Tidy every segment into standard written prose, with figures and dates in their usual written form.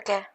Okay.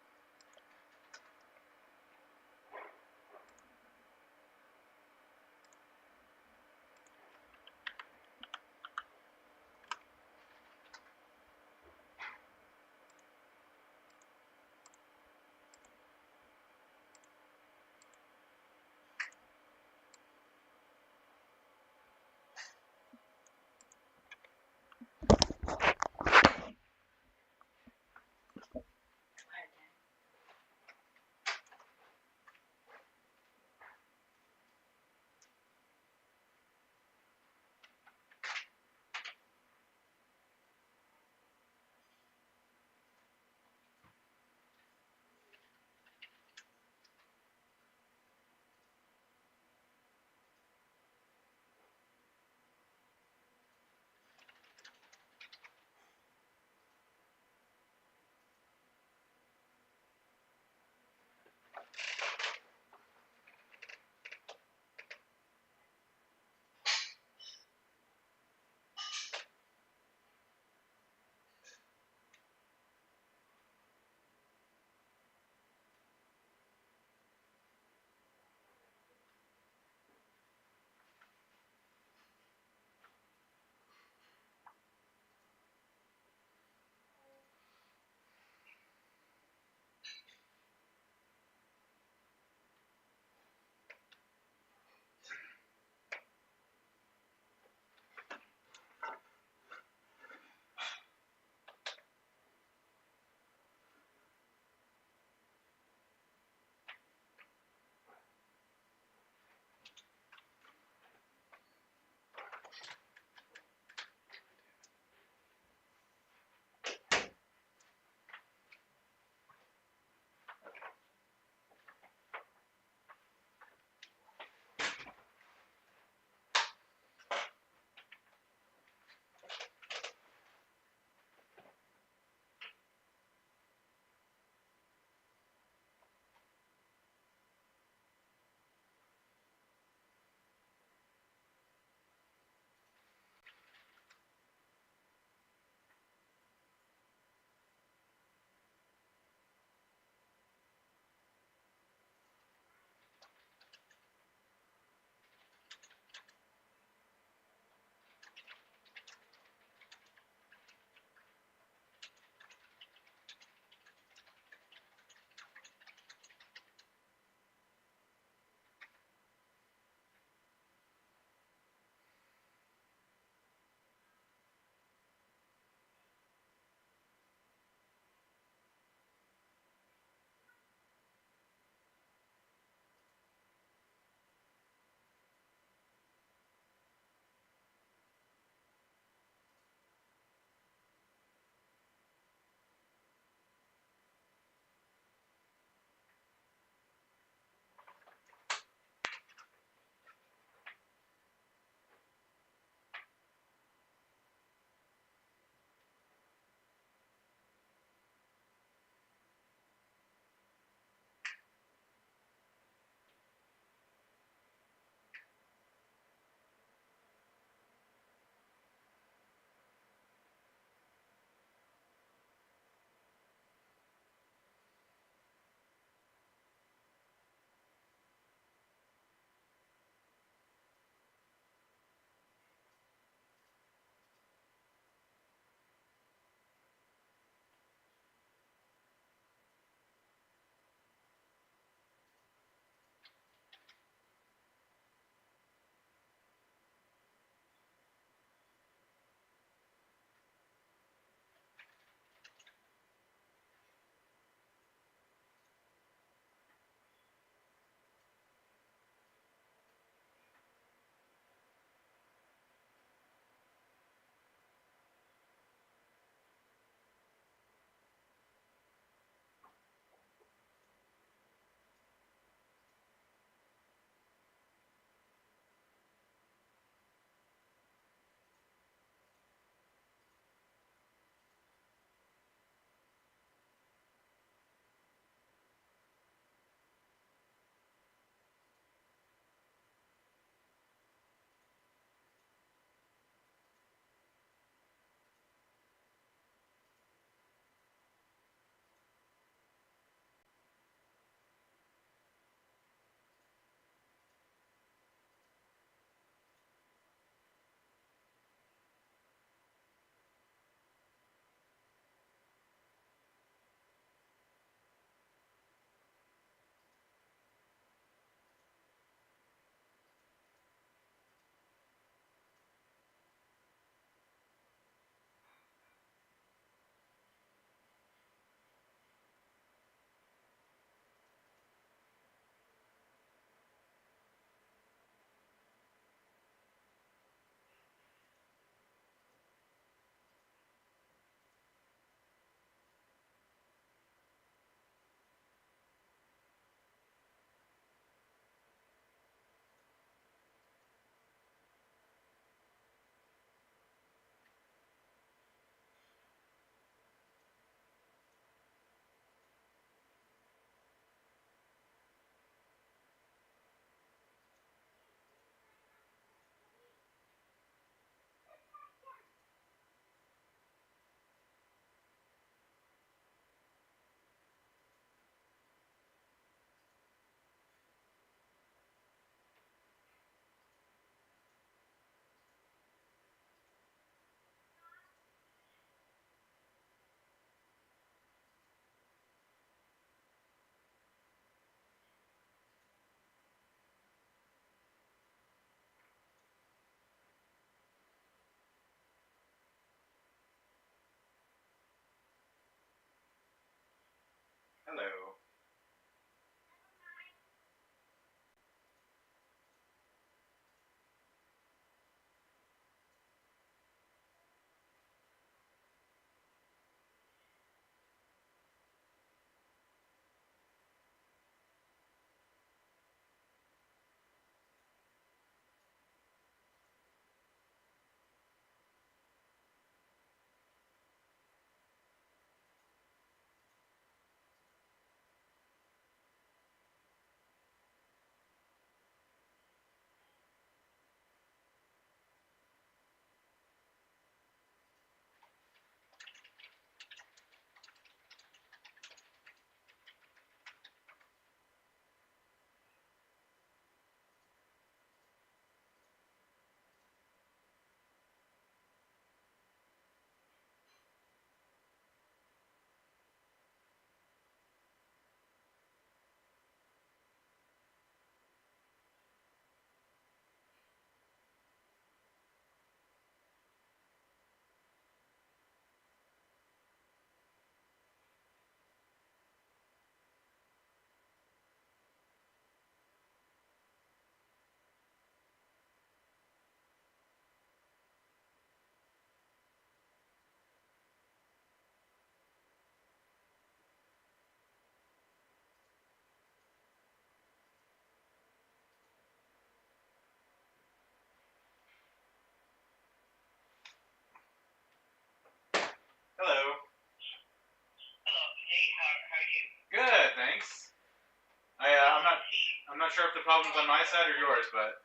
not sure if the problem's on my side or yours, but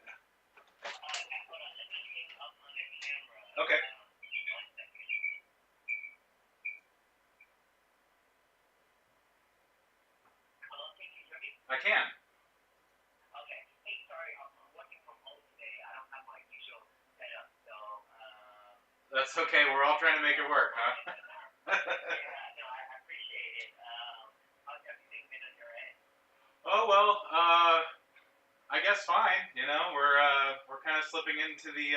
okay. I can. That's okay. We're all trying to make it work, huh? Oh well, I guess fine. You know, we're kind of slipping into the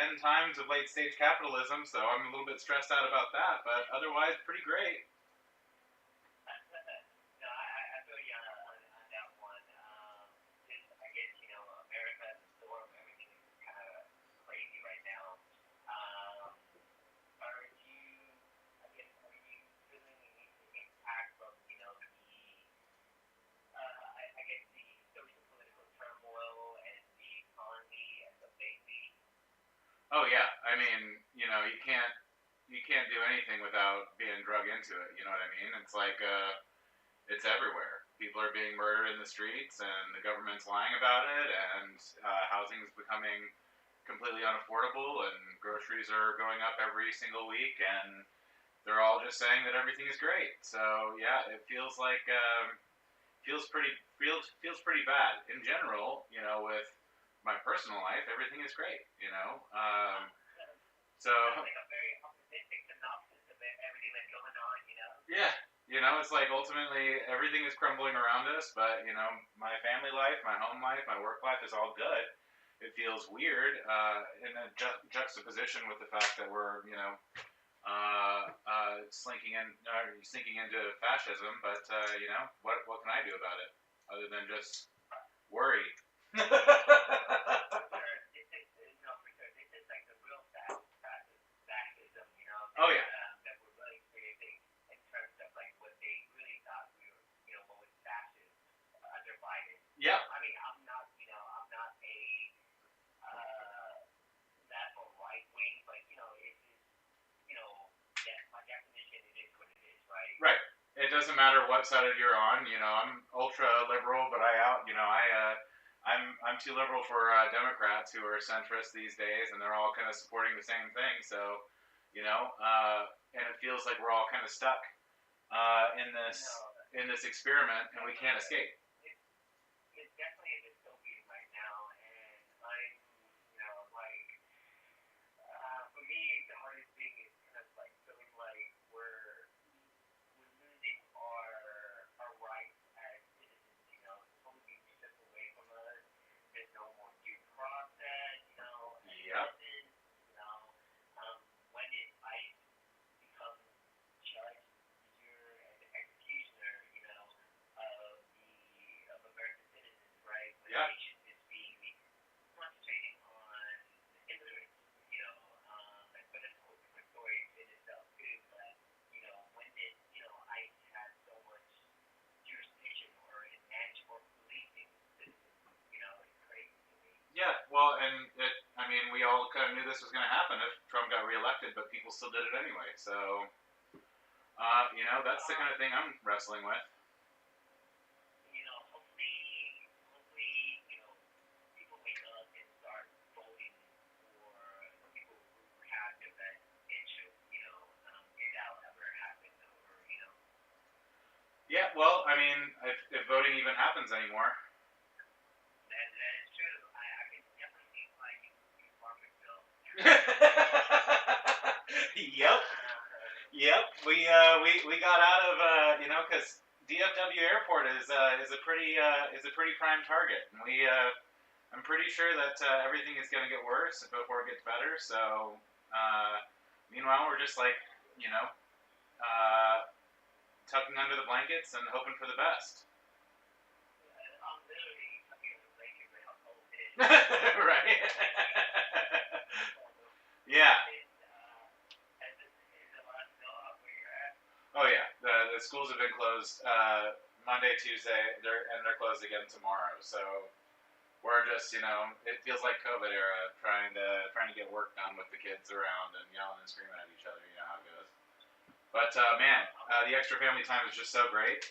end times of late stage capitalism, so I'm a little bit stressed out about that. But otherwise, pretty great. Oh yeah, I mean, you can't do anything without being drug into it. You know what I mean? It's like it's everywhere. People are being murdered in the streets, and the government's lying about it, and housing is becoming completely unaffordable, and groceries are going up every single week, and they're all just saying that everything is great. So yeah, it feels like feels pretty bad in general. You know, with my personal life, everything is great. So yeah, it's like ultimately everything is crumbling around us, but my family life, my home life, my work life is all good. It feels weird in a juxtaposition with the fact that we're, sinking into fascism. But what can I do about it other than just worry? Oh yeah. Yep. Right. It doesn't matter what side you're on. I'm ultra liberal, but I'm too liberal for Democrats who are centrist these days, and they're all kind of supporting the same thing. So, and it feels like we're all kind of stuck in this experiment, and we can't escape. Yep. Yep. Yeah, well, and I mean, we all kind of knew this was going to happen if Trump got reelected, but people still did it anyway. So, that's the kind of thing I'm wrestling with. Yeah, well, I mean, if voting even happens anymore. Yep. Yep, we got out of because DFW Airport is a pretty prime target, and I'm pretty sure that everything is going to get worse before it gets better. So meanwhile, we're just like uh, tucking under the blankets and hoping for the best. Right. Yeah. Oh yeah, the schools have been closed Monday, Tuesday, they're closed again tomorrow. So we're just it feels like COVID era, trying to get work done with the kids around and yelling and screaming at each other. You know how it goes. But man, the extra family time is just so great.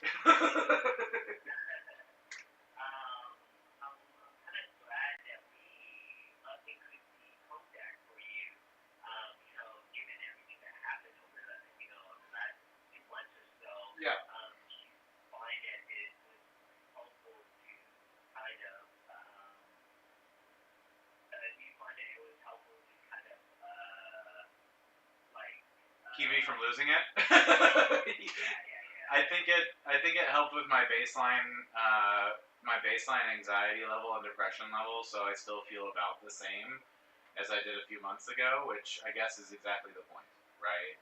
keep me from losing it. Yeah. I think it helped with my baseline anxiety level and depression level, so I still feel about the same as I did a few months ago, which I guess is exactly the point, right?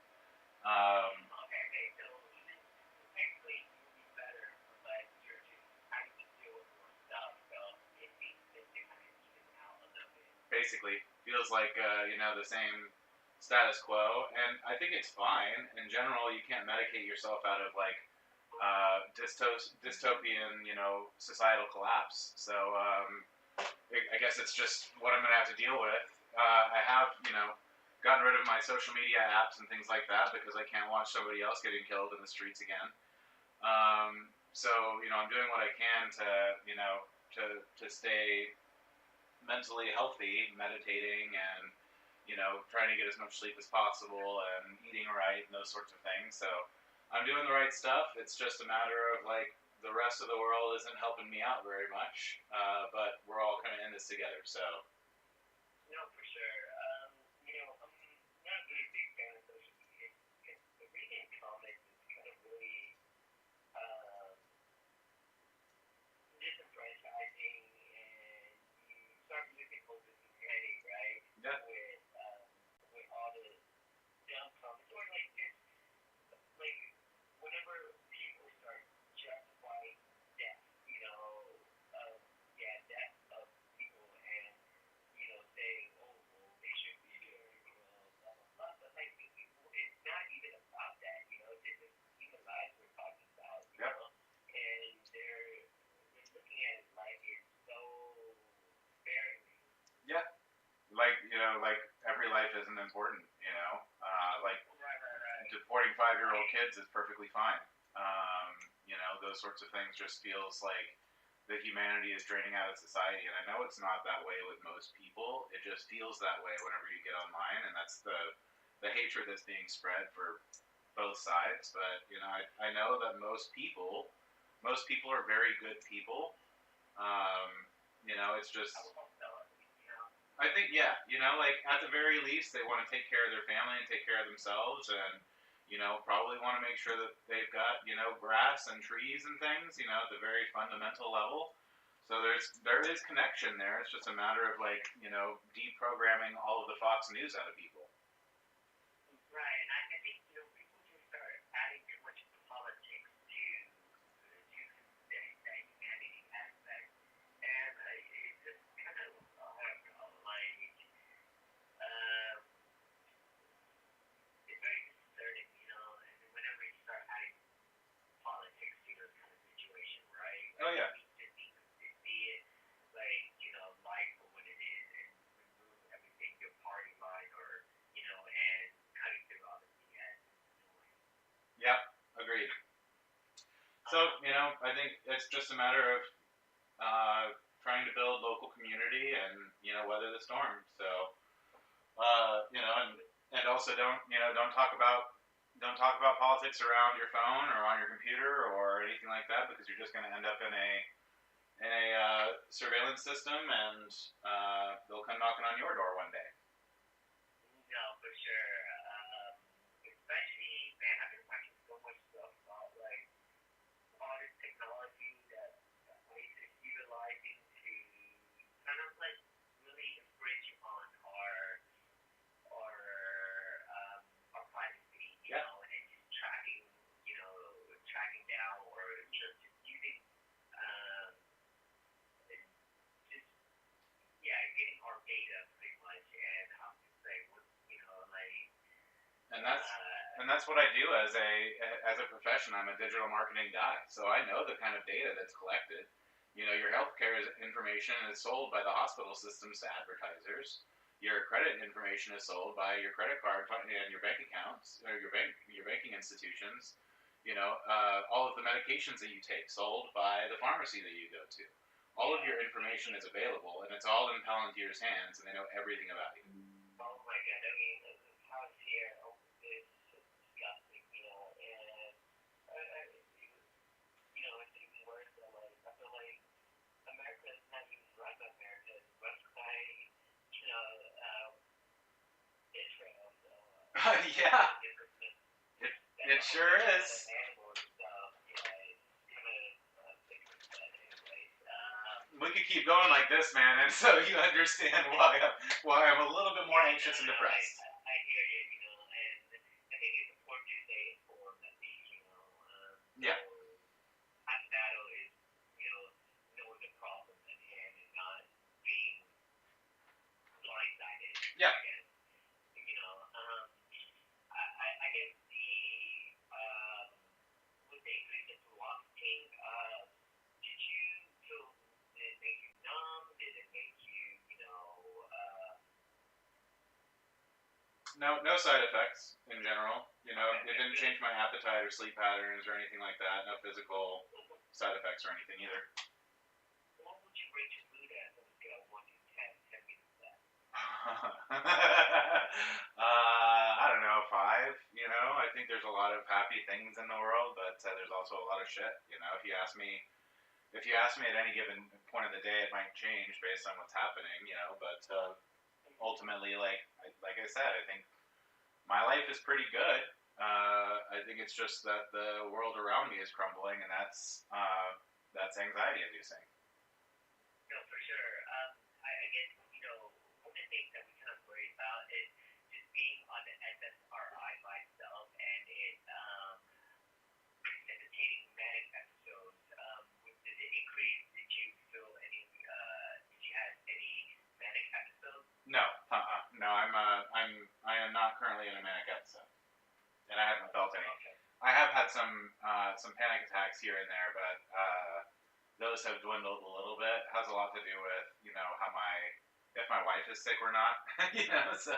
Okay, so even technically you will be better, but you're just having to deal with more stuff, so it makes it to kind of even out a little bit. Basically, feels like the same status quo, and I think it's fine. In general, you can't medicate yourself out of like dystopian, societal collapse. So I guess it's just what I'm gonna have to deal with. I have, gotten rid of my social media apps and things like that because I can't watch somebody else getting killed in the streets again. So I'm doing what I can to to stay mentally healthy, meditating and trying to get as much sleep as possible and eating right and those sorts of things. So I'm doing the right stuff. It's just a matter of like the rest of the world isn't helping me out very much, but we're all kind of in this together. So No, for sure. I'm not really a big fan of social media. The reading comments is kind of really um, disenfranchising, and you start losing hope in humanity, right? yeah, With all the dumb comments, or like just like whenever people start justifying death, yeah, death of people, and saying, oh, well, they should be there, blah blah blah. But like, it's not even about that, this is human lives we're talking about, yep, and they're looking at life is so sparingly. yeah. Like every life isn't important. Like Right. deporting 5-year-old kids is perfectly fine. Those sorts of things just feels like the humanity is draining out of society, and I know it's not that way with most people. It just feels that way whenever you get online, and that's the hatred that's being spread for both sides. But I know that most people are very good people. Um, it's just I would hope so. I think yeah, like at the very least they want to take care of their family and take care of themselves and probably want to make sure that they've got, grass and trees and things, at the very fundamental level. So there is connection there. It's just a matter of like, deprogramming all of the Fox News out of people. Right, and I think people just start adding too much politics to that humanity aspect, and it's just kind of I don't know, like um, it's very disconcerting, and whenever you start adding politics to those kind of situations, right? Oh Like yeah. we just need to see it, like life for what it is, and remove everything your party line or and cutting through all the BS noise. Yep. Agreed. So, I think it's just a matter of trying to build local community and, weather the storm. So, and also don't talk about politics around your phone or on your computer or anything like that because you're just going to end up in a surveillance system and they'll come knocking on your door one day. No, for sure. Especially, man, I've been watching so much stuff about like all this technology that ways is utilizing to kind of like really infringe on our our privacy, Yeah. and just tracking, tracking down, or just using um, just yeah, getting our data pretty much, and I'm just like, what, like And that's uh, and that's what I do as a profession. I'm a digital marketing guy, so I know the kind of data that's collected. Your healthcare information is sold by the hospital systems to advertisers. Your credit information is sold by your credit card and your bank accounts or your banking institutions. All of the medications that you take sold by the pharmacy that you go to. All of yeah, your information is available, and it's all in Palantir's hands, and they know everything about you. oh my god, I mean, this house here is disgusting, and it's even worse than like, I feel like America is not even run by America, it's run by, Israel, so, Yeah. different. It sure is. Animals and stuff, yeah, it's kind of different, but anyways, We could keep going like this, man, and so you understand why I'm a little bit more anxious and depressed. I hear you, and I think it's important to stay informed at least, Yeah. so half the battle is, knowing the problems at hand and not being blindsided. Yeah. Again, I guess with the increase in velocity, did you feel, did it make you numb? Did it make you, No side effects in general. It didn't change my appetite or sleep patterns or anything like that. No physical side effects or anything either. what would you rate your mood as on a scale of 1 to 10? 10 means that. I don't know, 5. I think there's a lot of happy things in the world, but there's also a lot of shit. If you ask me at any given point of the day, it might change based on what's happening. But ultimately, like I said, I think my life is pretty good. I think it's just that the world around me is crumbling, and that's anxiety inducing. No, for sure. I guess, one of the things that we kind of worry about is just being on the SSRI by itself and it precipitating manic episodes. Did it increase? Did you feel any? Did you have any manic episodes? No, no. I am not currently in a manic episode, and I haven't felt any. Okay. I have had some panic attacks here and there, but those have dwindled a little bit. It has a lot to do with how if my wife is sick or not. So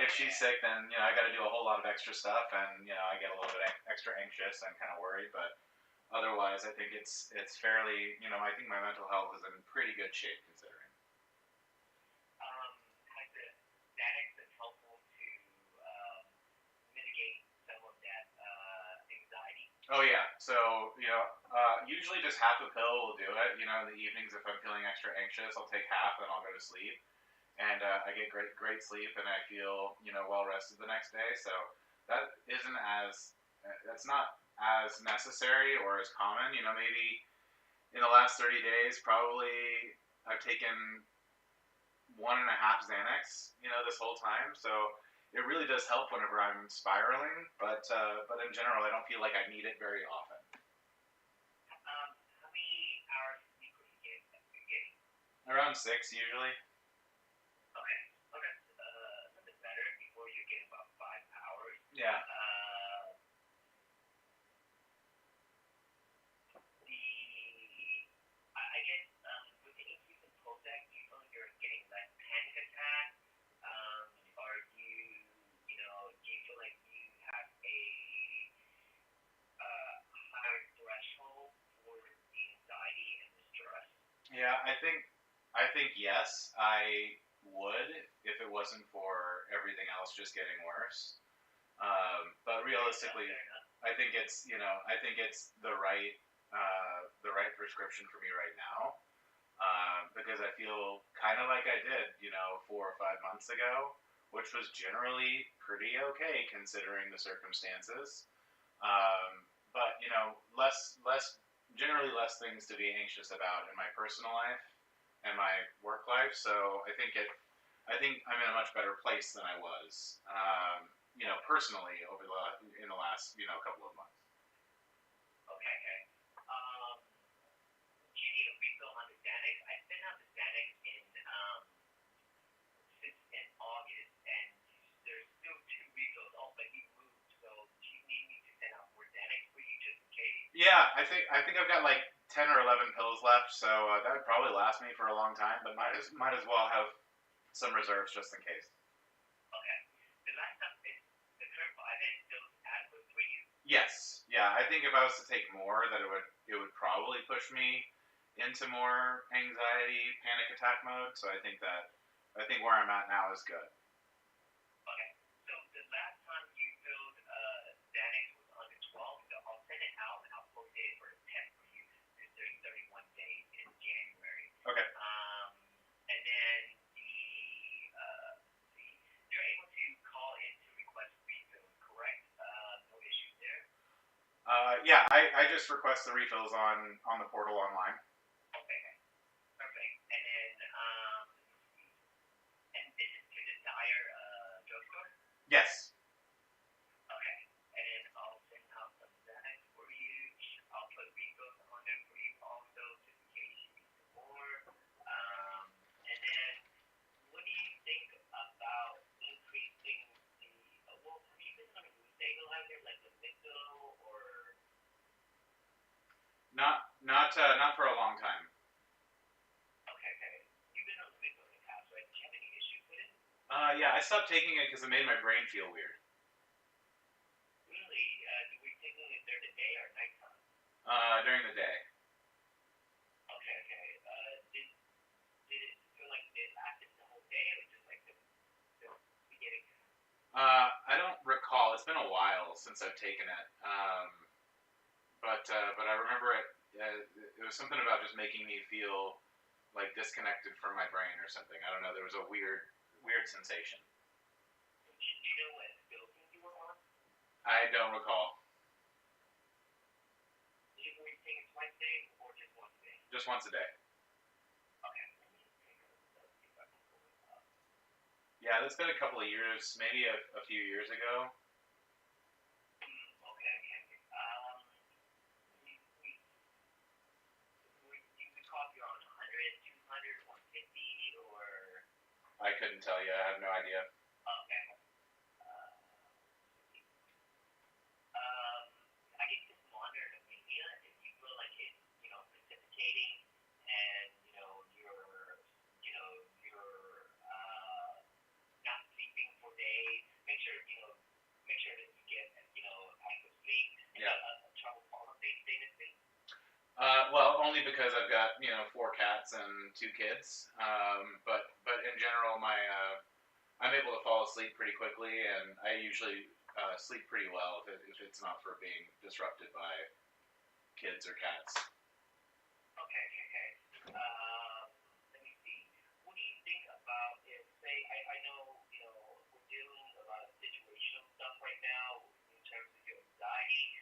if she's sick, then I got to do a whole lot of extra stuff, and I get a little bit extra anxious and kind of worried. But otherwise, I think it's fairly I think my mental health is in pretty good shape considering. Has the Xanax been helpful to mitigate some of that anxiety? Oh yeah, so usually just half a pill will do it. In the evenings if I'm feeling extra anxious, I'll take half and I'll go to sleep, and I get great sleep and I feel well rested the next day. So that's not as necessary or as common. Maybe in the last 30 days, probably I've taken 1.5 Xanax, this whole time. So it really does help whenever I'm spiraling, but in general, I don't feel like I need it very often. How many hours sleep are you getting? Around 6 usually. Okay. A little bit better. Before you're getting about 5 hours. Yeah. I guess with the increase in Prozac, do you feel like you're getting less panic attacks? Or do you feel like you have a higher threshold for the anxiety and the stress? Yeah, I think yes, I would if it wasn't for everything else just getting worse. But realistically, I think it's the right prescription for me right now, because I feel kind of like I did 4 or 5 months ago, which was generally pretty okay considering the circumstances. But generally less things to be anxious about in my personal life and my work life. So I think I'm in a much better place than I was, personally in the last couple of months. Okay. Do you need a refill on the Xanax? I've been on the Xanax since in August, and there's still 2 refills. Oh, but you moved, so do you need me to send out more Xanax for you just in case? Yeah, I think I've got like 10 or 11 pills left, so that would probably last me for a long time. But might as well have some reserves just in case. Okay. The last time, the current 5N still adequate for you? Yes. Yeah, I think if I was to take more, that it would probably push me into more anxiety, panic attack mode. So I think where I'm at now is good. Okay. So the last time you filled Xanax was on the 12th, so I'll send it out and I'll post it for a 10 for you because there's 31 days in January. Okay. And then you're able to call in to request refills, correct? No issues there. I just request the refills on the portal online. Okay, perfect. And then, and this is to the Dyer drugstore? Yes. Okay. And then I'll send out some Xanax for you. I'll put refills on there for you also, just in case you need some more. And then, what do you think about increasing the, well, have you been on a mood stabilizer, like the Mito or? Not for a long time. Okay, okay. You've been on the Mito in the past, right? Do you have any issues with it? Yeah, I stopped taking it because it made my brain feel weird. Really? Do we taking it during the day or nighttime? During the day. Okay, okay. Did it feel like it lasted the whole day, or just like the beginning? I don't recall. It's been a while since I've taken it. But I remember it. It was something about just making me feel like disconnected from my brain or something. I don't know. There was a weird sensation. Do you know what Philippines you were on? I don't recall. Did you really take it twice a day or just once a day? Just once a day. Okay, let me take a look, see if I can pull it up. Yeah, that's been a couple of years, maybe a few years ago. Okay, okay. You could call if you're on 100, 200, 150, or? I couldn't tell you. I have no idea. Okay. Um, I get this moderate anemia if you feel like it's, precipitating and, you're not sleeping for days. Make sure that you get, adequate sleep and Yeah. trouble falling asleep, staying asleep. Well, only because I've got 4 cats and 2 kids. But in general, I'm able to fall asleep pretty quickly, and I usually sleep pretty well if it's not for being disrupted by kids or cats. Okay, okay, okay. Let me see. What do you think about if, say, I know, we're dealing with a lot of situational stuff right now in terms of your anxiety,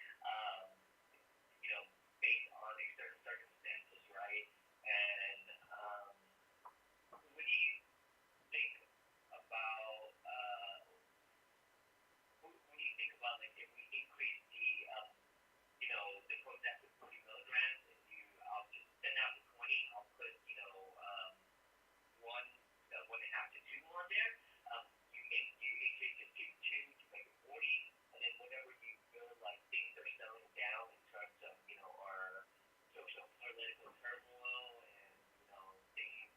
you know, based on a certain circumstances, right? And what do you think about, what do you think about, like, if we increase the Prozac to 40 milligrams, and I'll just send out the 20. I'll put, one, 1.5 to 2 on there. You increase it to 2 to make it 40, and then whenever you feel like things are settling down in terms of, our social political turmoil and, things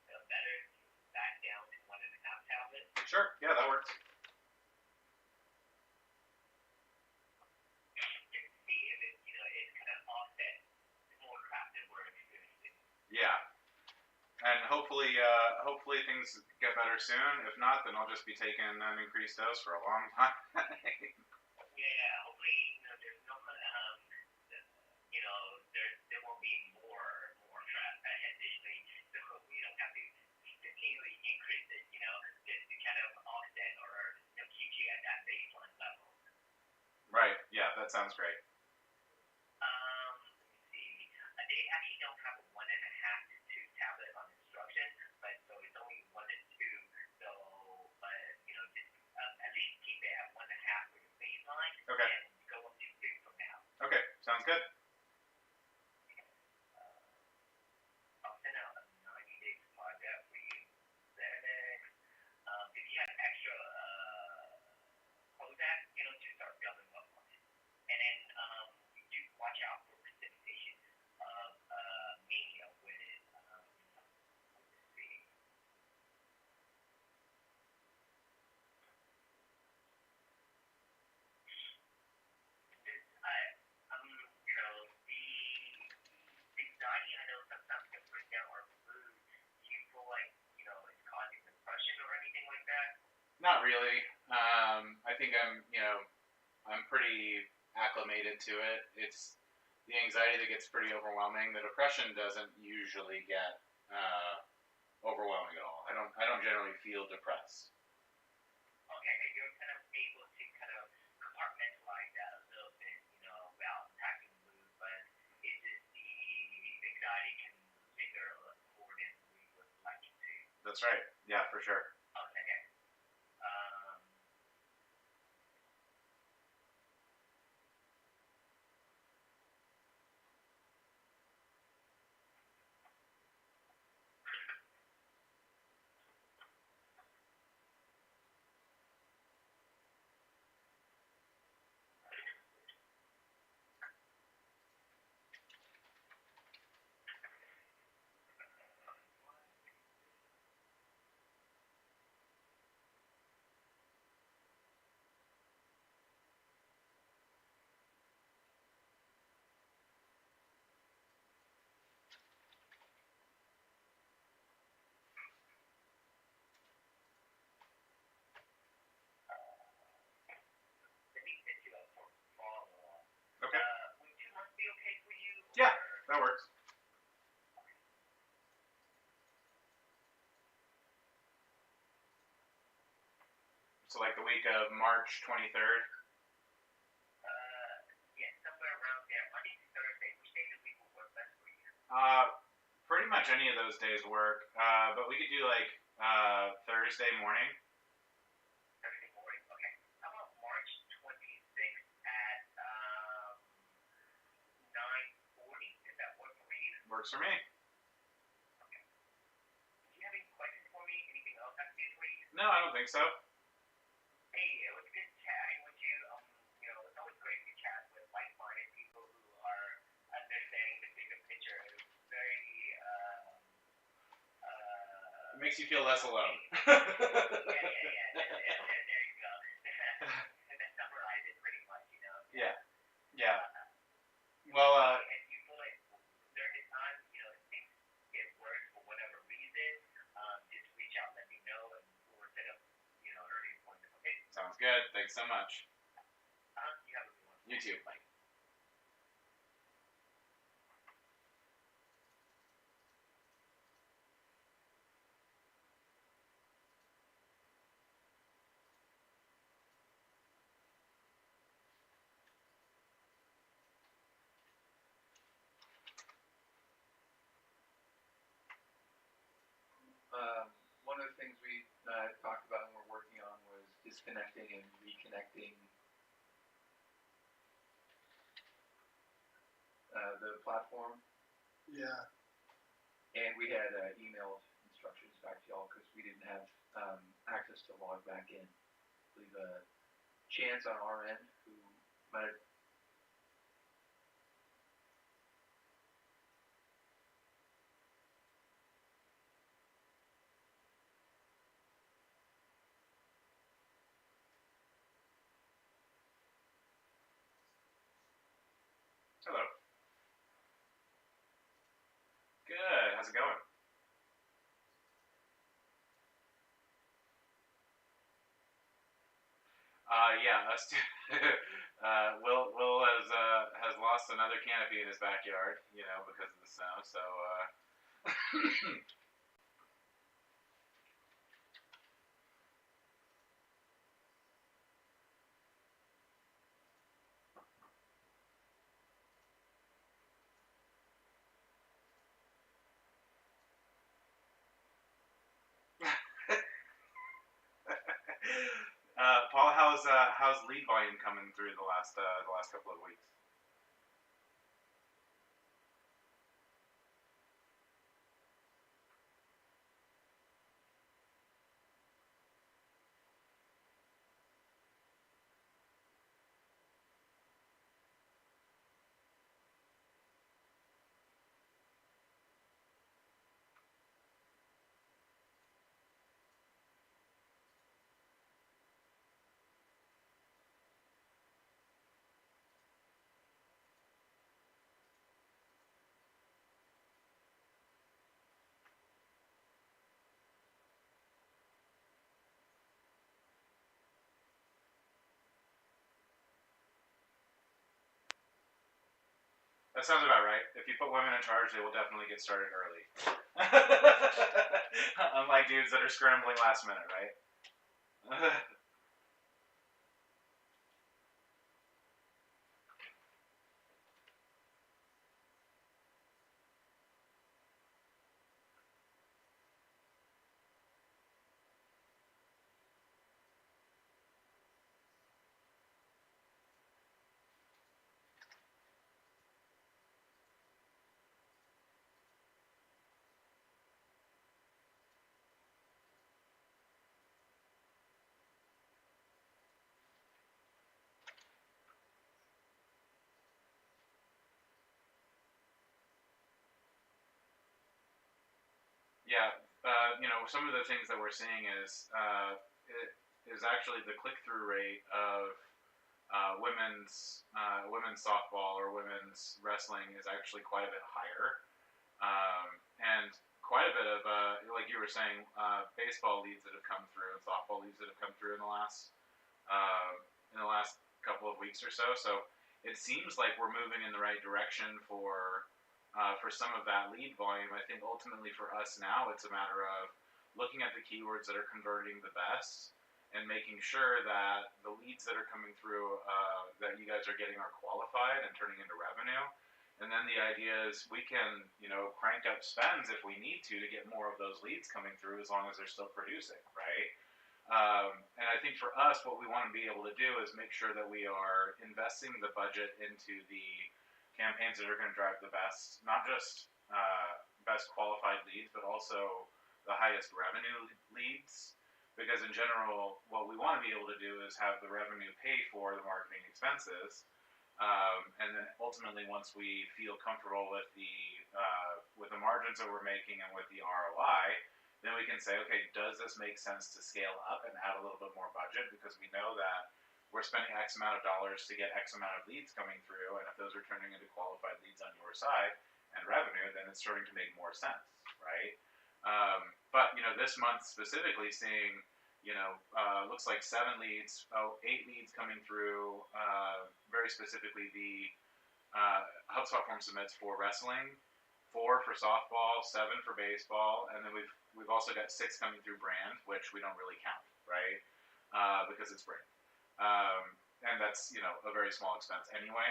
better, back down to 1.5 tablets. Sure. Yeah, that works. See if it, it's kind of offset more crap that we're experiencing. Yeah. And hopefully things get better soon. If not, then I'll just be taking an increased dose for a long time. Yeah, hopefully, there's no, there won't be more crap additionally, so we don't have to continually increase it, just to kind of offset or, keep you at that baseline level. Right. Yeah, that sounds great. Let me see. They actually don't have a 1.5 to 2 tablet on instruction, but so it's only 1 to 2. So, but just at least keep it at 1.5 for your baseline. Okay. And go up to 2 from now. Okay, sounds good. I'll send out a 90-day supply of that for you. Xanax. If you have extra Prozac, just start building up on it. And then you do watch out for precipitation of mania with it. Let's see. This, the anxiety, I know sometimes can bring down our mood. Do you feel like, it's causing depression or anything like that? Not really. I think I'm pretty acclimated to it. It's the anxiety that gets pretty overwhelming. The depression doesn't usually get overwhelming at all. I don't generally feel depressed. Okay, and you're kind of able to kind of compartmentalize that a little bit, without impacting That's right. Yeah, for sure. Okay. Um, Let me set you up for follow-up. Okay. Would 2 months be okay for you? Yeah, Or? that works. So like the week of March 23rd. Yeah, somewhere around there. Monday to Thursday. Which day of the week will work best for you? Pretty much any of those days work. But we could do like Thursday morning. Thursday morning? Okay. How about March 26th at 9:40? Does that work for you? Works for me. Okay. Do you have any questions for me? Anything else I can do for you? No, I don't think so. Hey, it was good chatting with you. It's always great to chat with like-minded people who are understanding the bigger picture. It was very, It makes you feel less alone. yeah. There you go. That summarized it pretty much, Yeah. Yeah. Well, if you feel like during this time, if things get worse for whatever reason, just reach out, let me know, and we'll set up, early appointment. Okay? sounds good. Thanks so much. You have a good one. You too. Bye. One of the things we talked about and we're working on was disconnecting and reconnecting the platform. Yeah. And we had emailed instructions back to y'all because we didn't have access to log back in. I believe Chance on our end, who might have. Hello. Good. How's it going? Yeah, us too. Will has lost another canopy in his backyard, because of the snow. So Paul, how's lead volume coming through the last couple of weeks? That sounds about right. If you put women in charge, they will definitely get started early. Unlike dudes that are scrambling last minute, right? Yeah, some of the things that we're seeing it is actually the click through rate of women's softball or women's wrestling is actually quite a bit higher, and quite a bit of like you were saying, baseball leads that have come through and softball leads that have come through uh, in the last couple of weeks or so. So it seems like we're moving in the right direction for some of that lead volume. I think ultimately for us now, it's a matter of looking at the keywords that are converting the best and making sure that the leads that are coming through that you guys are getting are qualified and turning into revenue. And then the idea is we can, crank up spends if we need to get more of those leads coming through as long as they're still producing, right? And I think for us, what we want to be able to do is make sure that we are investing the budget into the campaigns that are going to drive the best, not just best qualified leads, but also the highest revenue leads. Because in general, what we want to be able to do is have the revenue pay for the marketing expenses, and then ultimately, once we feel comfortable with the margins that we're making and with the ROI, then we can say, okay, does this make sense to scale up and add a little bit more budget, because we know that we're spending X amount of dollars to get X amount of leads coming through, and if those are turning into qualified leads on your side and revenue, then it's starting to make more sense, right? But this month specifically, seeing looks like 8 leads coming through. Very specifically, the HubSpot form submits for wrestling, 4 for softball, 7 for baseball, and then we've also got 6 coming through brand, which we don't really count, right? Because it's brand. And that's a very small expense anyway.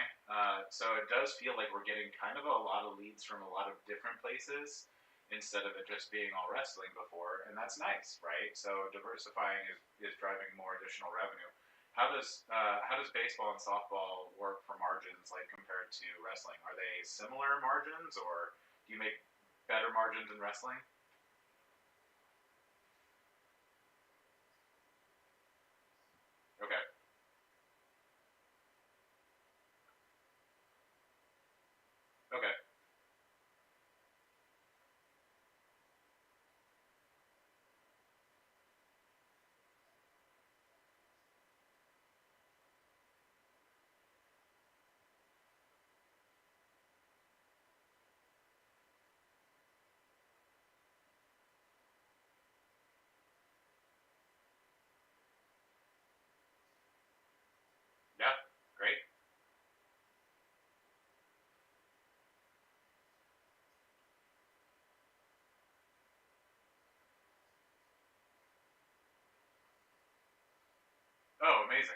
So it does feel like we're getting kind of a lot of leads from a lot of different places instead of it just being all wrestling before, and that's nice, right? So diversifying is driving more additional revenue. How does baseball and softball work for margins, like compared to wrestling? Are they similar margins, or do you make better margins in wrestling? Okay, okay, yeah, great. Oh, amazing.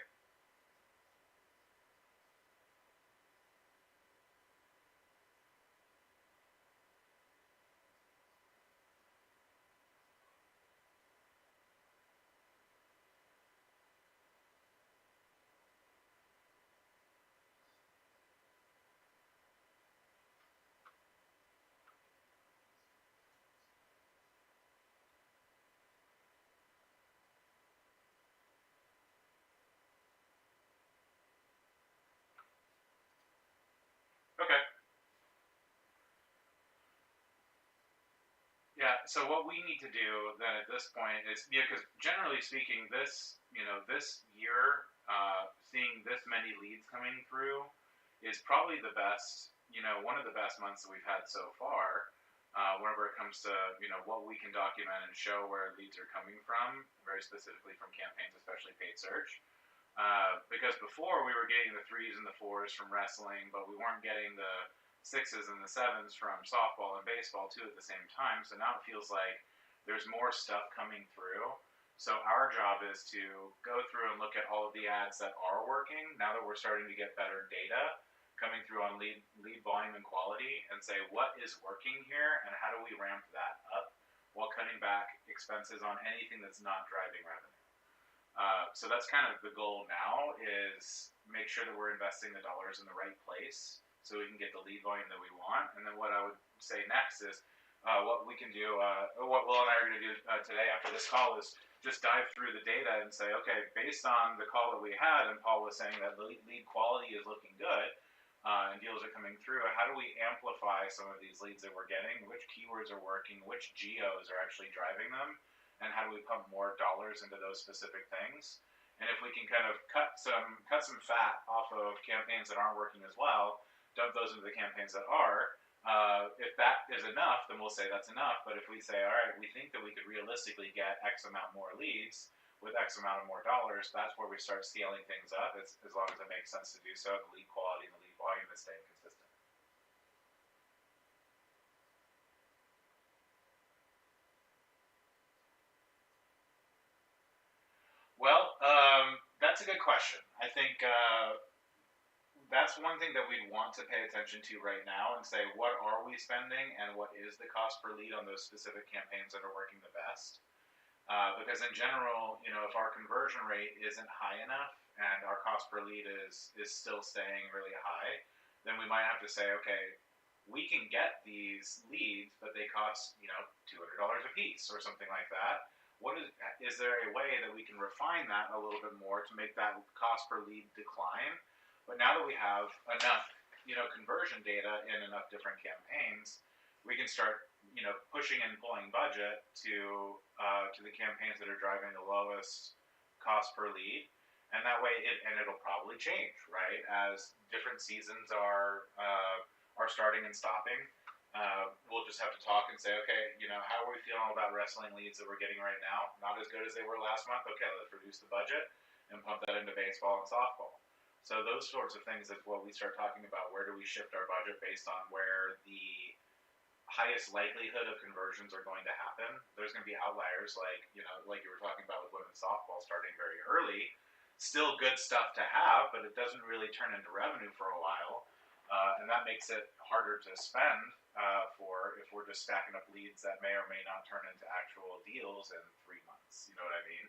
Okay. Yeah, so what we need to do then at this point is, because generally speaking, this year, seeing this many leads coming through is probably the best, one of the best months that we've had so far. Whenever it comes to what we can document and show where leads are coming from, very specifically from campaigns, especially paid search. Because before we were getting the 3s and the 4s from wrestling, but we weren't getting the 6s and the 7s from softball and baseball too at the same time. So now it feels like there's more stuff coming through. So our job is to go through and look at all of the ads that are working now that we're starting to get better data coming through on lead volume and quality, and say what is working here and how do we ramp that up while cutting back expenses on anything that's not driving revenue. So that's kind of the goal now, is make sure that we're investing the dollars in the right place so we can get the lead volume that we want. And then what I would say next is what we can do, what Will and I are going to do today after this call is just dive through the data and say, okay, based on the call that we had, and Paul was saying that lead quality is looking good, and deals are coming through, how do we amplify some of these leads that we're getting? Which keywords are working? Which geos are actually driving them? And how do we pump more dollars into those specific things? And if we can kind of cut some fat off of campaigns that aren't working as well, dump those into the campaigns that are. If that is enough, then we'll say that's enough. But if we say, all right, we think that we could realistically get X amount more leads with X amount of more dollars, that's where we start scaling things up, as long as it makes sense to do so, the lead quality and the lead volume is staying consistent. Well, that's a good question. I think that's one thing that we'd want to pay attention to right now and say, what are we spending and what is the cost per lead on those specific campaigns that are working the best? Because in general, if our conversion rate isn't high enough and our cost per lead is still staying really high, then we might have to say, okay, we can get these leads, but they cost $200 a piece or something like that. Is there a way that we can refine that a little bit more to make that cost per lead decline? But now that we have enough conversion data in enough different campaigns, we can start pushing and pulling budget to the campaigns that are driving the lowest cost per lead, and that way it'll probably change, right, as different seasons are starting and stopping. We'll just have to talk and say, okay, how are we feeling about wrestling leads that we're getting right now? Not as good as they were last month. Okay, let's reduce the budget and pump that into baseball and softball. So those sorts of things is what we start talking about. Where do we shift our budget based on where the highest likelihood of conversions are going to happen? There's going to be outliers like you were talking about with women's softball starting very early. Still good stuff to have, but it doesn't really turn into revenue for a while. And that makes it harder to spend for if we're just stacking up leads that may or may not turn into actual deals in 3 months. You know what I mean?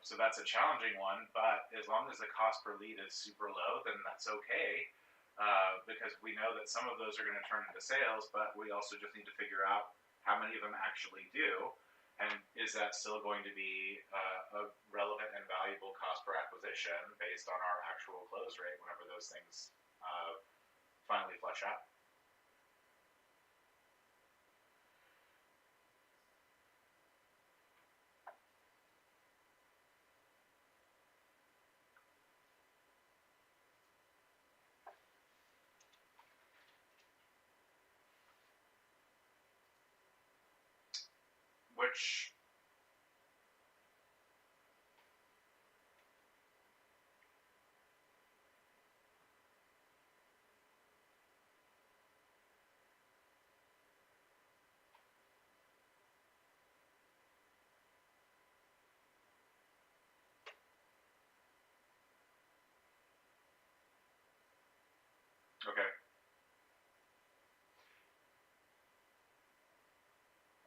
So that's a challenging one, but as long as the cost per lead is super low, then that's okay, because we know that some of those are going to turn into sales, but we also just need to figure out how many of them actually do, and is that still going to be a relevant and valuable cost per acquisition based on our actual close rate whenever those things finally flush out. Which okay.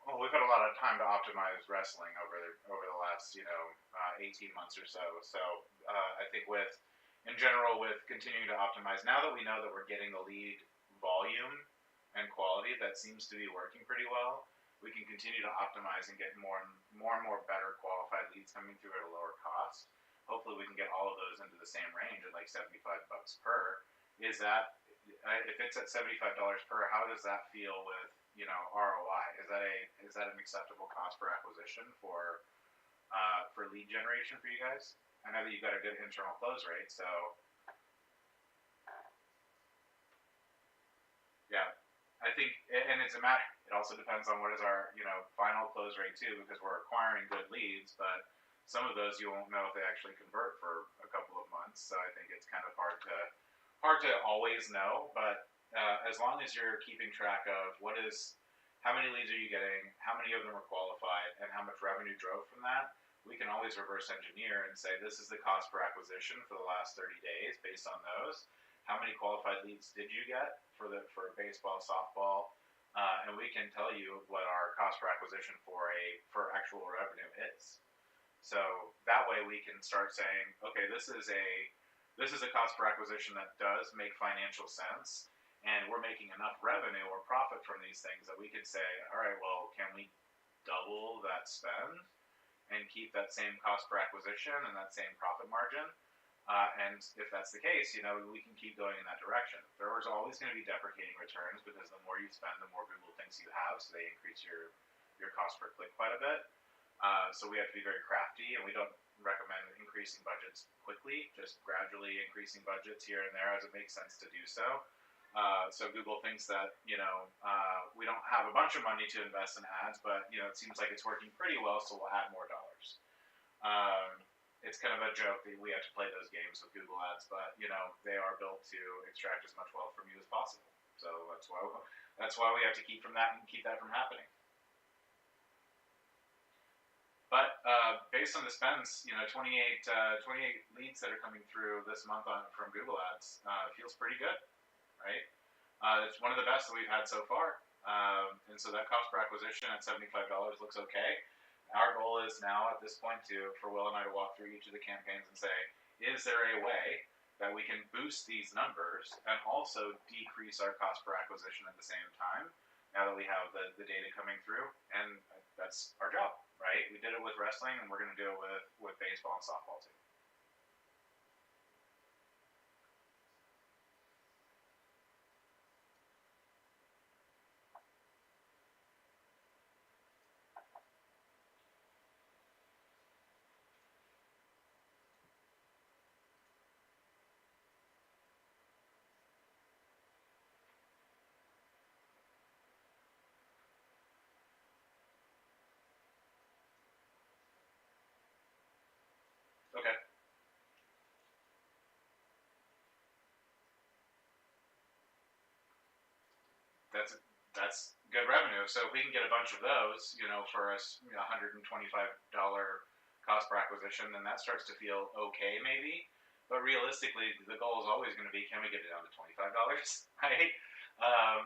Well, we've had a lot of time to optimize wrestling over the last 18 months or so. So I think in general with continuing to optimize, now that we know that we're getting the lead volume and quality that seems to be working pretty well, we can continue to optimize and get more and more better qualified leads coming through at a lower cost. Hopefully we can get all of those into the same range at like $75 per. Is that if it's at $75 per? How does that feel with ROI? Is that an acceptable cost per acquisition for lead generation for you guys? I know that you've got a good internal close rate, so yeah, I think, and it's a matter. It also depends on what is our final close rate too, because we're acquiring good leads, but some of those you won't know if they actually convert for a couple of months. So I think it's kind of hard to always know, but as long as you're keeping track of how many leads are you getting, how many of them are qualified, and how much revenue drove from that, we can always reverse engineer and say this is the cost per acquisition for the last 30 days based on those. How many qualified leads did you get for baseball, softball, and we can tell you what our cost per acquisition for actual revenue is. So that way we can start saying, okay, this is a cost per acquisition that does make financial sense, and we're making enough revenue or profit from these things that we could say, all right, well, can we double that spend and keep that same cost per acquisition and that same profit margin? And if that's the case, we can keep going in that direction. There's always going to be deprecating returns because the more you spend, the more Google thinks you have, so they increase your cost per click quite a bit. So we have to be very crafty, and we don't recommend increasing budgets quickly, just gradually increasing budgets here and there as it makes sense to do so. So Google thinks that, we don't have a bunch of money to invest in ads, but, it seems like it's working pretty well, so we'll add more dollars. It's kind of a joke that we have to play those games with Google Ads, but, they are built to extract as much wealth from you as possible. So that's why we have to keep that from happening. But based on the spends, 28 leads that are coming through this month from Google Ads feels pretty good, right? It's one of the best that we've had so far, and so that cost per acquisition at $75 looks okay. Our goal is now at this point for Will and I to walk through each of the campaigns and say, is there a way that we can boost these numbers and also decrease our cost per acquisition at the same time? Now that we have the data coming through, and that's our job, right? We did it with wrestling, and we're going to do it with baseball and softball too. Okay. That's good revenue. So if we can get a bunch of those, for us, $125 cost per acquisition, then that starts to feel okay, maybe. But realistically, the goal is always going to be, can we get it down to $25, right?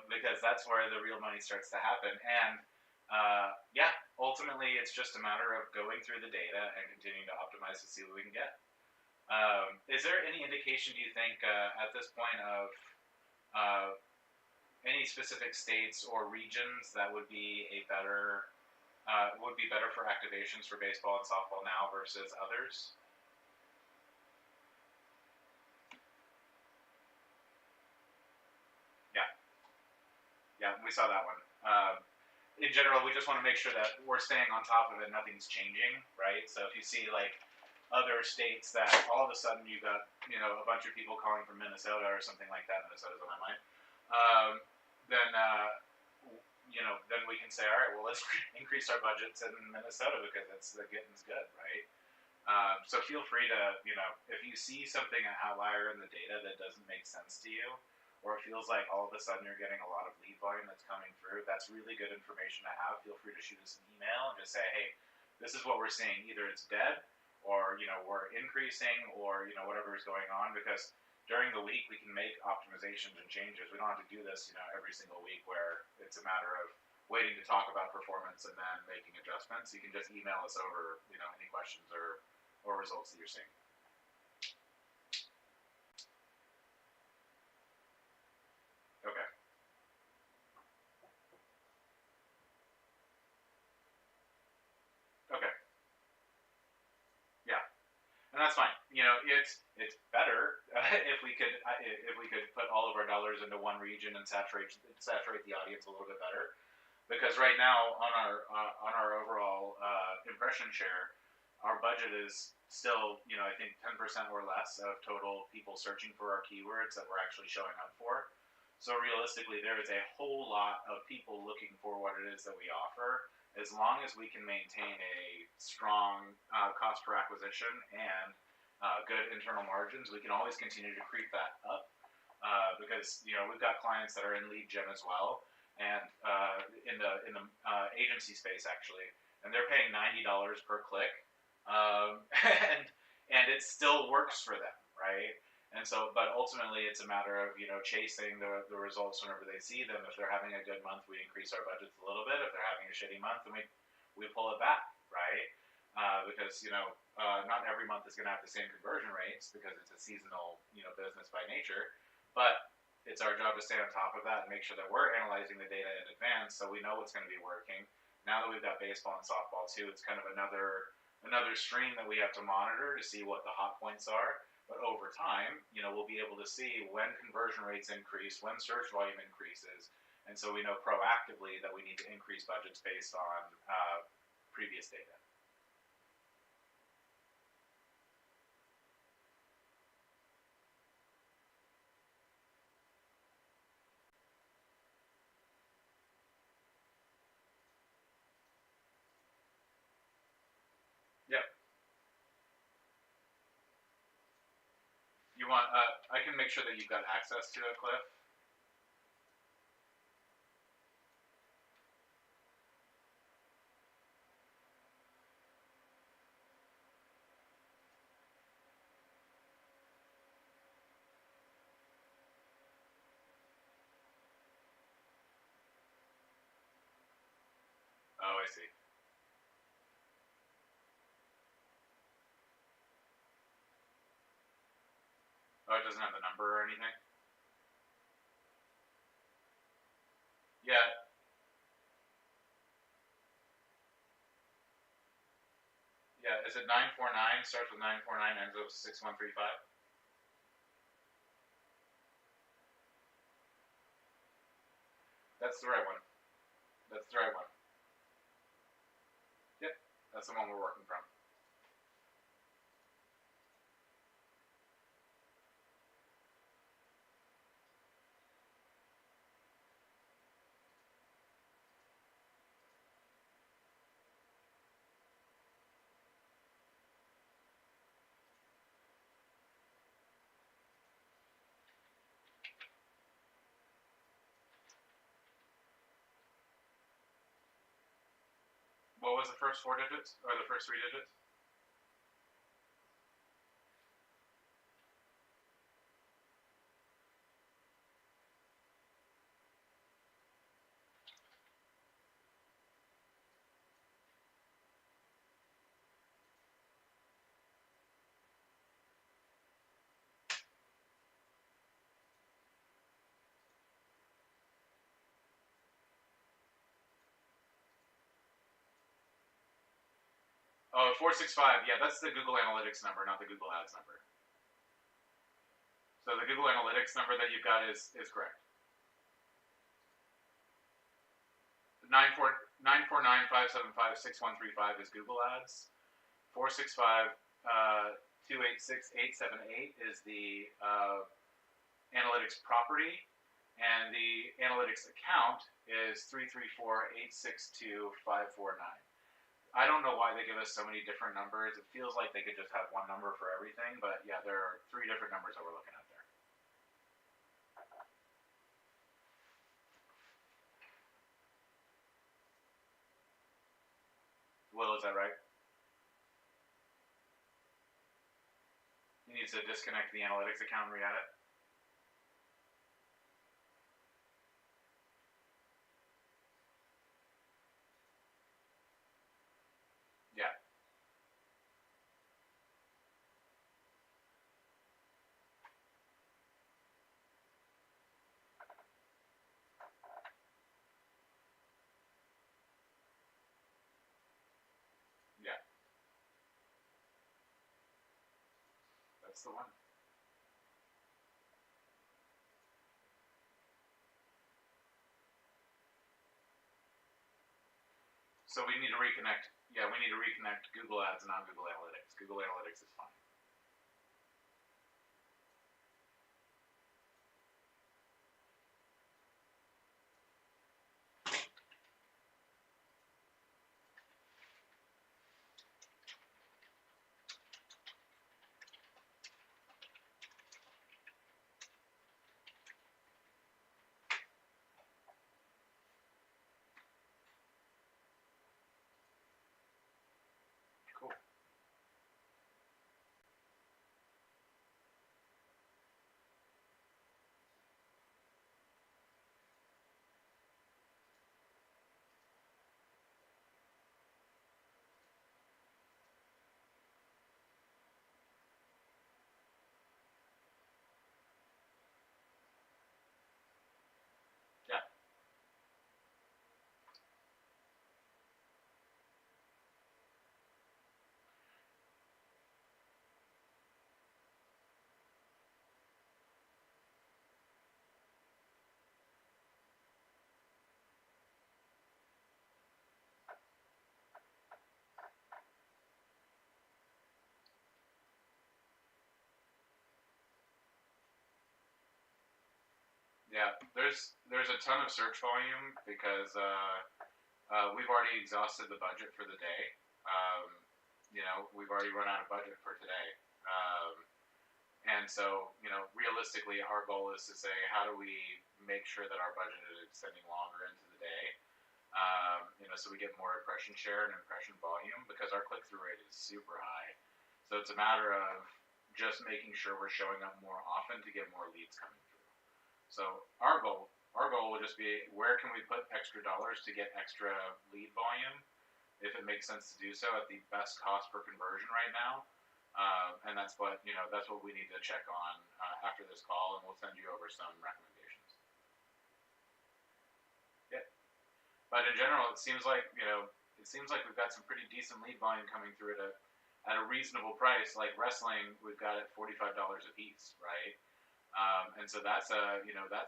Because that's where the real money starts to happen. And yeah, ultimately, it's just a matter of going through the data and continuing to optimize to see what we can get. Is there any indication, do you think, at this point of any specific states or regions that would be better for activations for baseball and softball now versus others? Yeah, we saw that one. In general, we just want to make sure that we're staying on top of it. Nothing's changing, right? So if you see like other states that all of a sudden you got a bunch of people calling from Minnesota or something like that, Minnesota's on my mind. Then then we can say, all right, well, let's increase our budgets in Minnesota because the getting's good, right? So feel free to, if you see something, an outlier in the data that doesn't make sense to you, or it feels like all of a sudden you're getting a lot of lead volume that's coming through, that's really good information to have. Feel free to shoot us an email and just say, hey, this is what we're seeing. Either it's dead, or we're increasing, or whatever is going on, because during the week we can make optimizations and changes. We don't have to do this every single week where it's a matter of waiting to talk about performance and then making adjustments. You can just email us over any questions or results that you're seeing. Okay. Okay. Yeah. And that's fine. It's better if we could put all of our dollars into one region and saturate the audience a little bit better, because right now on our overall impression share, our budget is still I think 10% or less of total people searching for our keywords that we're actually showing up for. So realistically, there is a whole lot of people looking for what it is that we offer. As long as we can maintain a strong cost per acquisition and good internal margins, we can always continue to creep that up, because we've got clients that are in lead gen as well, and in the agency space actually, and they're paying $90 per click, and it still works for them, right? And so, but ultimately, it's a matter of chasing the results whenever they see them. If they're having a good month, we increase our budgets a little bit. If they're having a shitty month, then we pull it back, right? Because not every month is going to have the same conversion rates because it's a seasonal business by nature. But it's our job to stay on top of that and make sure that we're analyzing the data in advance so we know what's going to be working. Now that we've got baseball and softball too, it's kind of another stream that we have to monitor to see what the hot points are. But over time, you know, we'll be able to see when conversion rates increase, when search volume increases, and so we know proactively that we need to increase budgets based on previous data. Yep. You want? I can make sure that you've got access to it, Cliff. Oh, I see. Oh, it doesn't have the number or anything? Yeah. Yeah. Is it 949? Starts with 949, ends with 6135? That's the right one. That's the right one. Yep. That's the one we're working from. What was the first 4 digits? Or the first 3 digits? Oh, 465. Yeah, that's the Google Analytics number, not the Google Ads number. So the Google Analytics number that you've got is correct. 949-575-6135 is Google Ads. 465 286-878 is the analytics property, and the analytics account is 334-862-549. I don't know why they give us so many different numbers. It feels like they could just have one number for everything, but yeah, there are 3 different numbers that we're looking at there. Will, is that right? He needs to disconnect the analytics account and re-add it. Yeah. Yeah. That's the one. So we need to reconnect. Yeah, we need to reconnect Google Ads, not Google Analytics. Google Analytics is fine. Cool. Yeah, there's a ton of search volume because we've already exhausted the budget for the day. Um, we've already run out of budget for today. Um, and so, realistically, our goal is to say, how do we make sure that our budget is extending longer into the day? So we get more impression share and impression volume because our click through rate is super high. So it's a matter of just making sure we're showing up more often to get more leads coming through. So our goal will just be where can we put extra dollars to get extra lead volume if it makes sense to do so at the best cost per conversion right now. And that's what we need to check on after this call, and we'll send you over some recommendations. Yeah, but in general, it seems like we've got some pretty decent lead volume coming through at a reasonable price. Like wrestling, we've got it $45 a piece, right? And so that's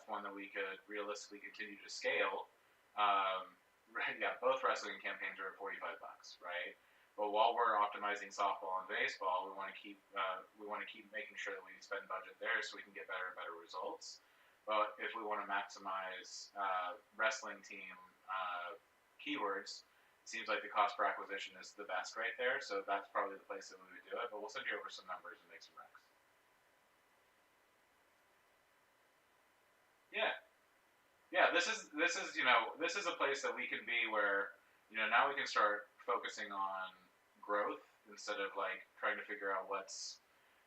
one that we could realistically continue to scale. Right, yeah, both wrestling campaigns are at $45, right? But while we're optimizing softball and baseball, we want to keep making sure that we spend budget there so we can get better and better results. But if we want to maximize wrestling team keywords, it seems like the cost per acquisition is the best right there. So that's probably the place that we would do it. But we'll send you over some numbers and make some recs. Yeah, yeah. This is a place that we can be where now we can start focusing on growth instead of like trying to figure out what's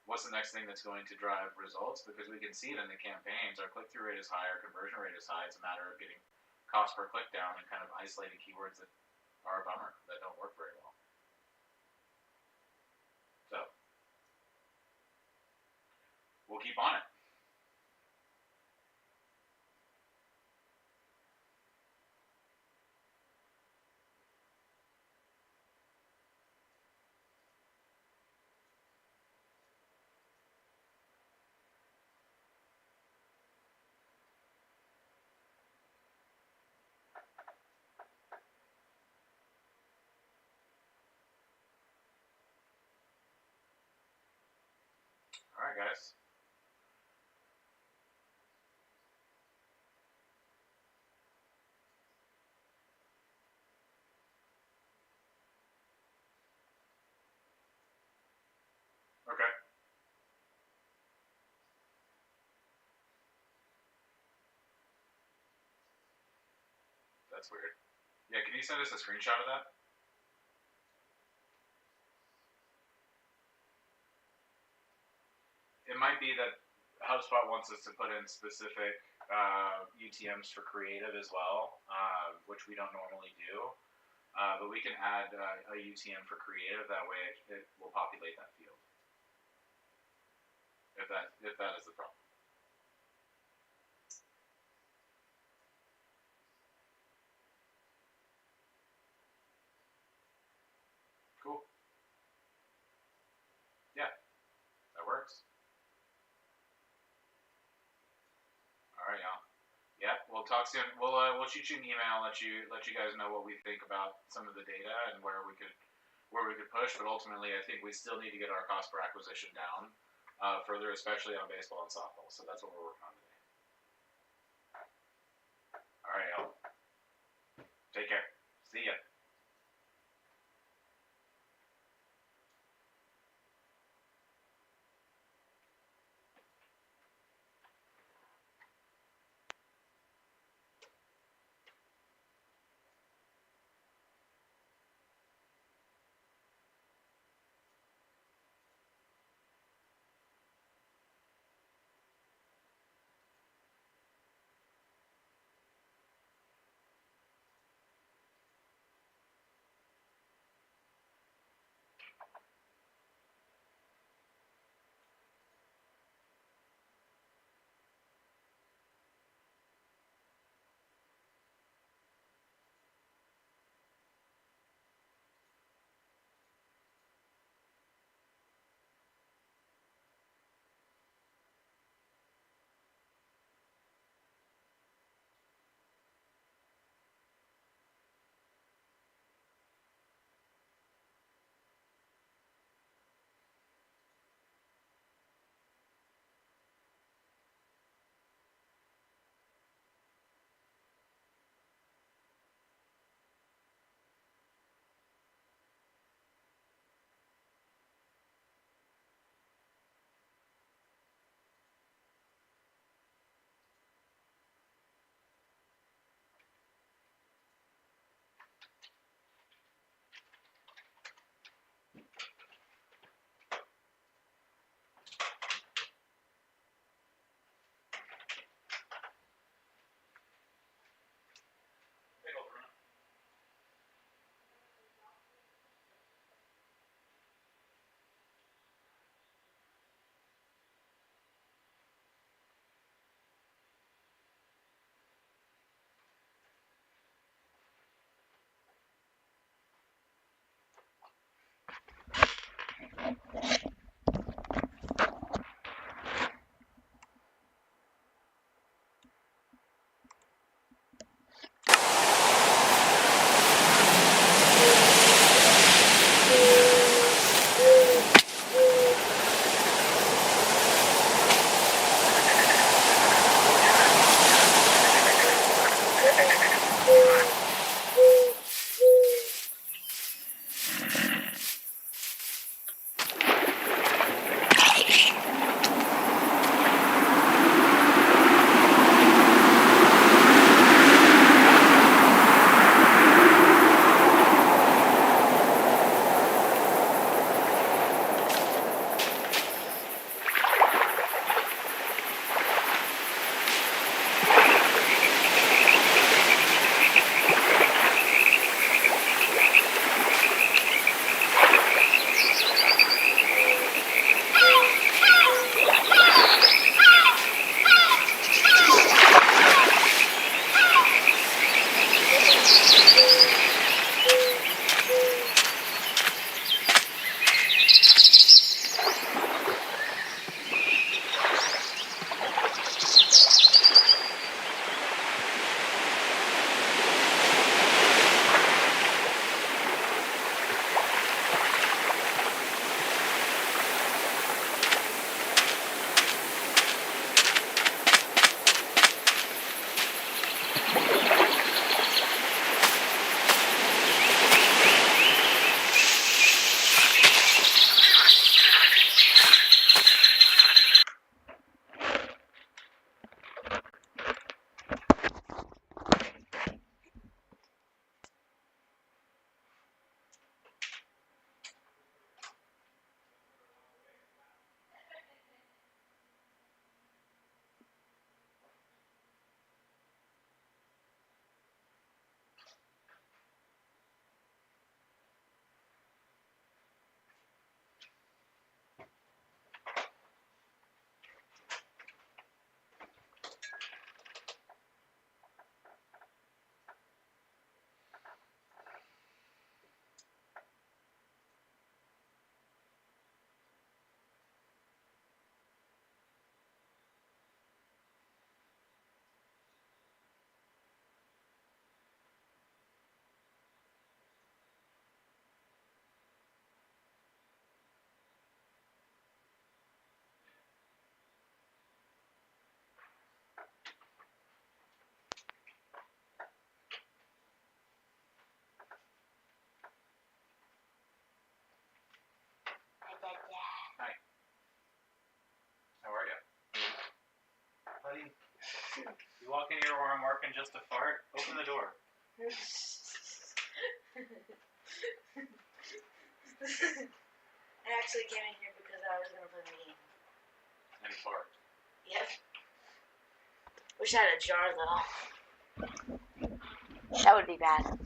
the next thing that's going to drive results because we can see it in the campaigns. Our click through rate is high, our conversion rate is high. It's a matter of getting cost per click down and kind of isolating keywords that are a bummer that don't work very well. So we'll keep on it. All right, guys. Okay, that's weird. Yeah, can you send us a screenshot of that? It might be that HubSpot wants us to put in specific UTM's for creative as well, which we don't normally do. But we can add a UTM for creative. That way, it will populate that field. If that is the problem. Cool. Yeah, that works. All right, y'all. Yeah, we'll talk soon. We'll shoot you an email, let you guys know what we think about some of the data and where we could push. But ultimately, I think we still need to get our cost per acquisition down further, especially on baseball and softball. So that's what we're working on today. All right, y'all. Take care. See ya. You walk in here where I'm working just to fart, open the door. I actually came in here because I was gonna play my game. And fart. Yep. Wish I had a jar though. That would be bad.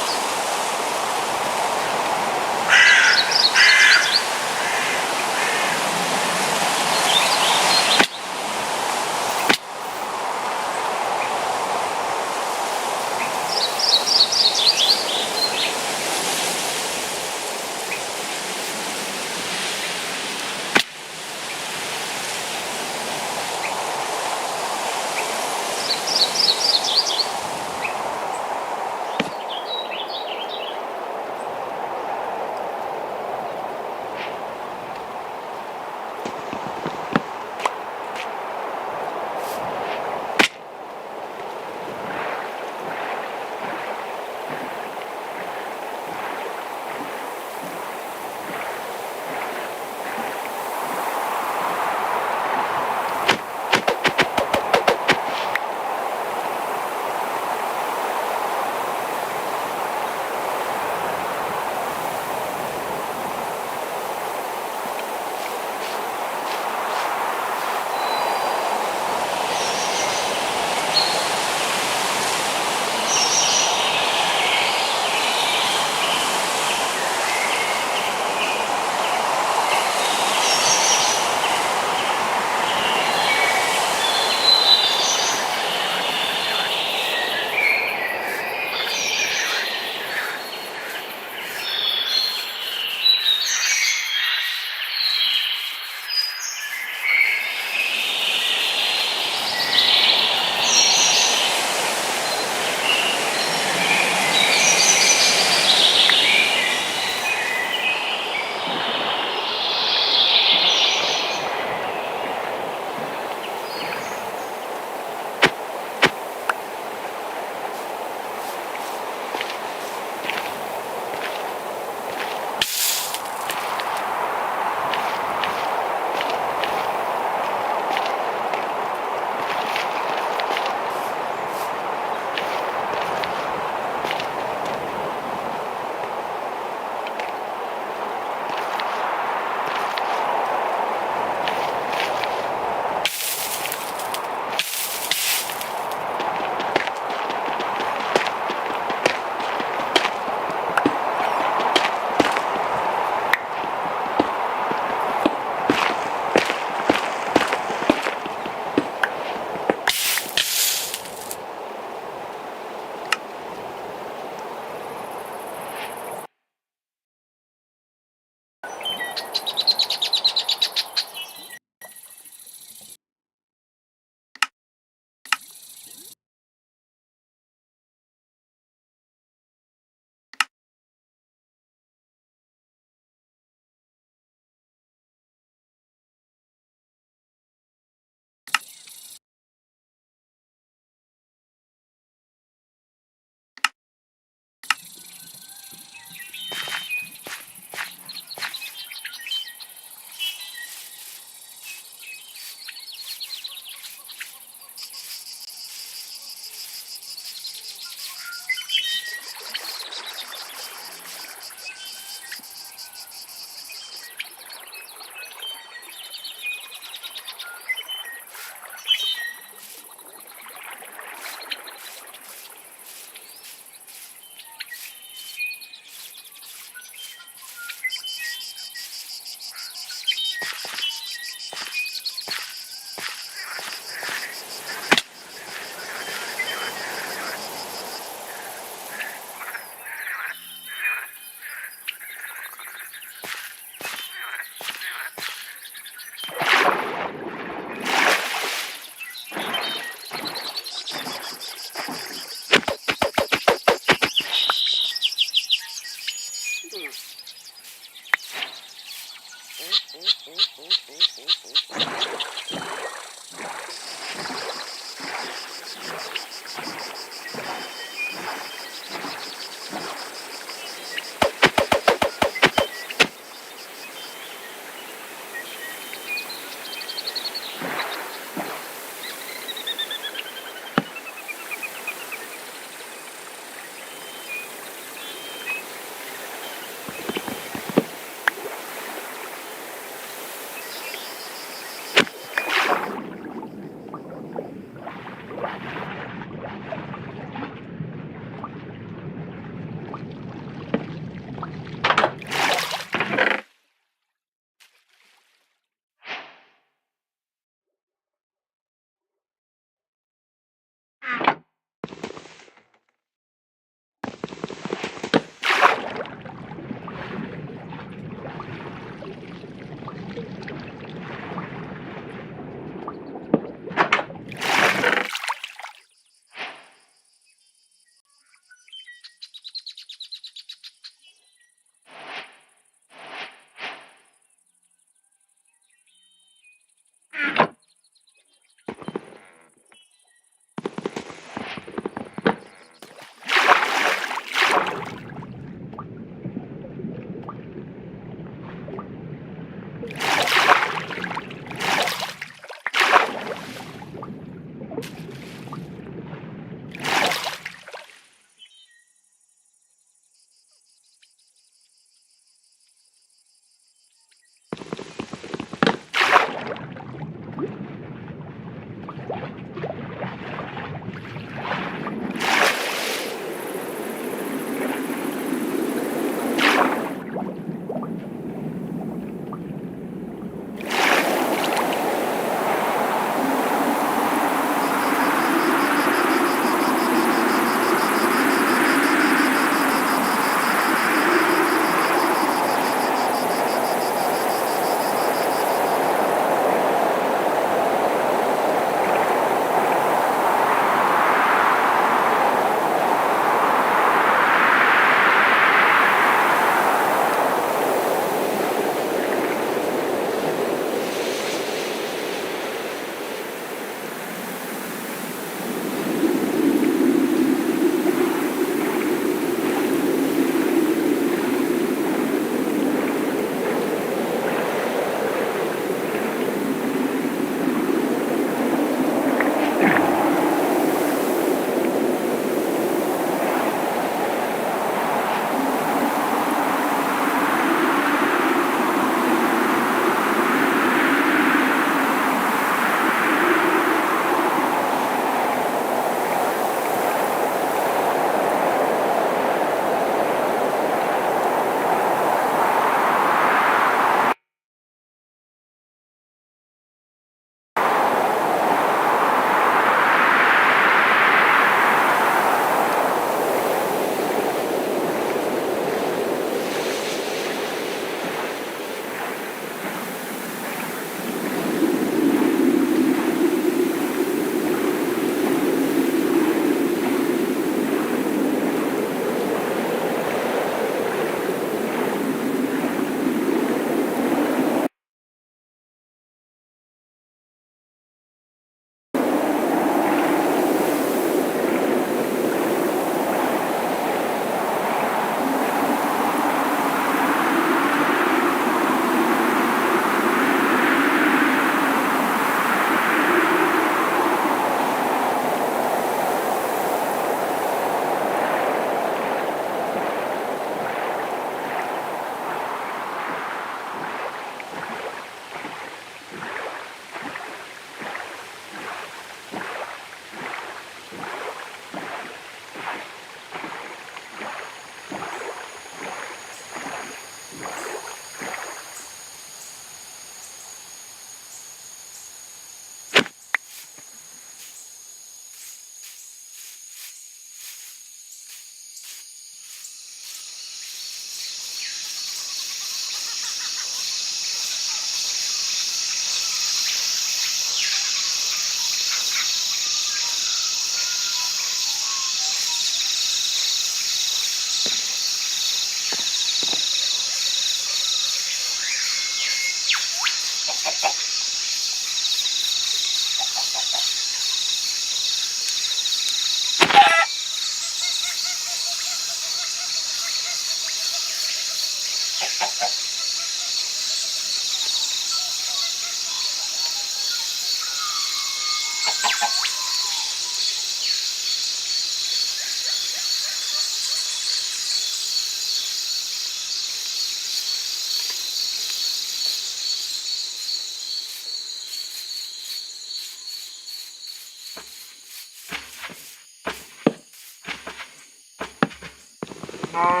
No.